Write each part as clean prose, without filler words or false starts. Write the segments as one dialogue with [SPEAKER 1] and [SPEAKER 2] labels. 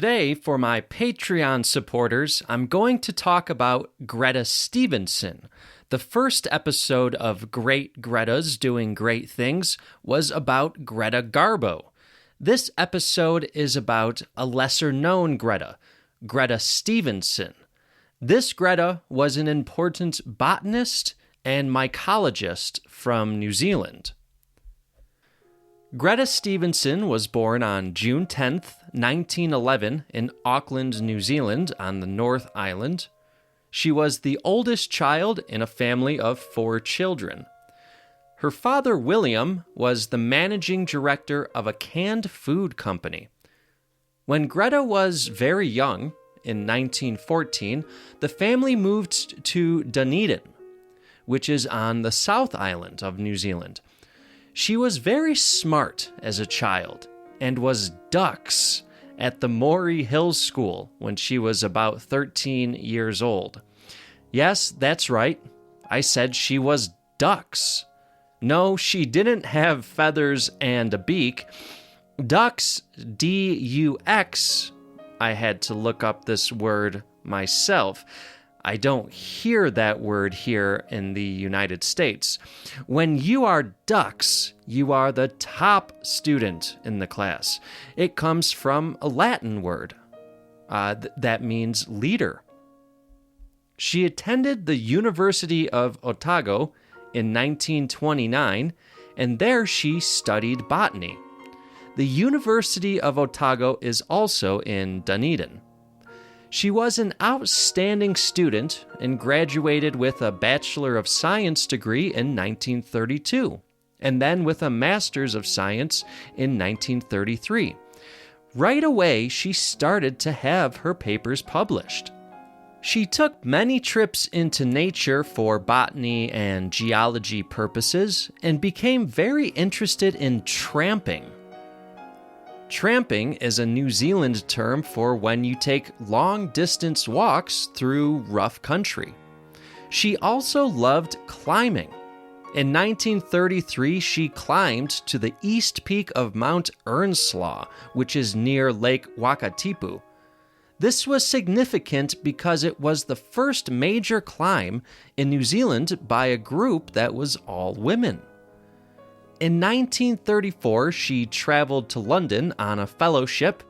[SPEAKER 1] Today, for my Patreon supporters, I'm going to talk about Greta Stevenson. The first episode of Great Gretas Doing Great Things was about Greta Garbo. This episode is about a lesser-known Greta, Greta Stevenson. This Greta was an important botanist and mycologist from New Zealand. Greta Stevenson was born on June 10th, 1911 in Auckland, New Zealand on the North Island. She was the oldest child in a family of 4 children. Her father, William, was the managing director of a canned food company. When Greta was very young, in 1914, the family moved to Dunedin, which is on the South Island of New Zealand. She was very smart as a child and was dux at the Moree Hills School when she was about 13 years old. Yes, that's right. I said she was dux. No, she didn't have feathers and a beak. Dux, D-U-X, I had to look up this word myself. I don't hear that word here in the United States. When you are dux, you are the top student in the class. It comes from a Latin word that means leader. She attended the University of Otago in 1929, and there she studied botany. The University of Otago is also in Dunedin. She was an outstanding student and graduated with a Bachelor of Science degree in 1932, and then with a Master's of Science in 1933. Right away, she started to have her papers published. She took many trips into nature for botany and geology purposes and became very interested in tramping. Tramping is a New Zealand term for when you take long-distance walks through rough country. She also loved climbing. In 1933, she climbed to the east peak of Mount Earnslaw, which is near Lake Wakatipu. This was significant because it was the first major climb in New Zealand by a group that was all women. In 1934, she traveled to London on a fellowship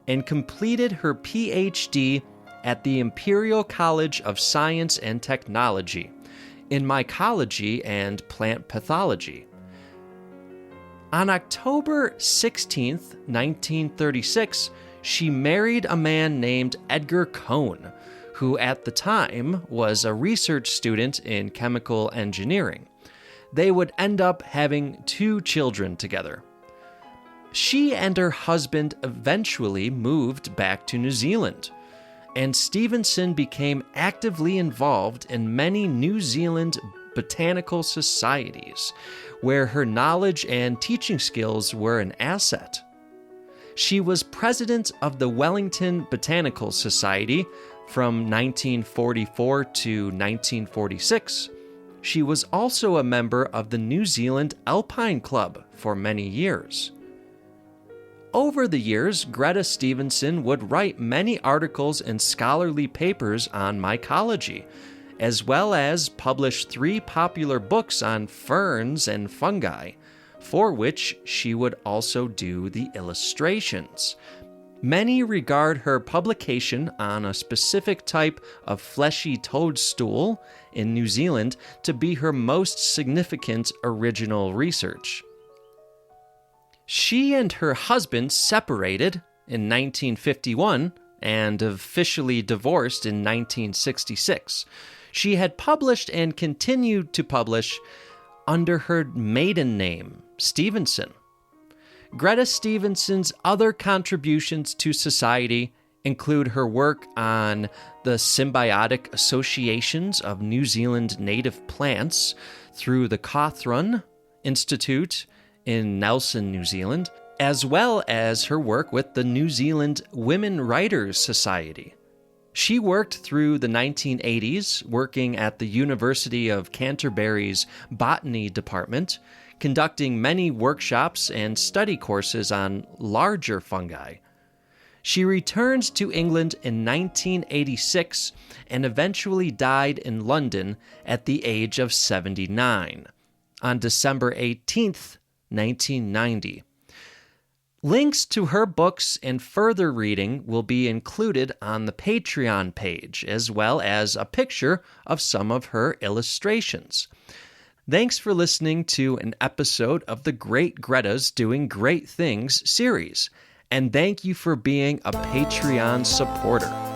[SPEAKER 1] and completed her PhD at the Imperial College of Science and Technology in mycology and plant pathology. On October 16, 1936, she married a man named Edgar Cohn, who at the time was a research student in chemical engineering. They would end up having 2 children together. She and her husband eventually moved back to New Zealand, and Stevenson became actively involved in many New Zealand botanical societies, where her knowledge and teaching skills were an asset. She was president of the Wellington Botanical Society from 1944 to 1946. She was also a member of the New Zealand Alpine Club for many years. Over the years, Greta Stevenson would write many articles and scholarly papers on mycology, as well as publish 3 popular books on ferns and fungi, for which she would also do the illustrations. Many regard her publication on a specific type of fleshy toadstool in New Zealand to be her most significant original research. She and her husband separated in 1951 and officially divorced in 1966. She had published and continued to publish under her maiden name, Stevenson. Greta Stevenson's other contributions to society include her work on the symbiotic associations of New Zealand native plants through the Cawthron Institute in Nelson, New Zealand, as well as her work with the New Zealand Women Writers Society. She worked through the 1980s, working at the University of Canterbury's Botany Department, conducting many workshops and study courses on larger fungi. She returned to England in 1986 and eventually died in London at the age of 79 on December 18th, 1990. Links to her books and further reading will be included on the Patreon page, as well as a picture of some of her illustrations. Thanks for listening to an episode of the Great Gretas Doing Great Things series, and thank you for being a Patreon supporter.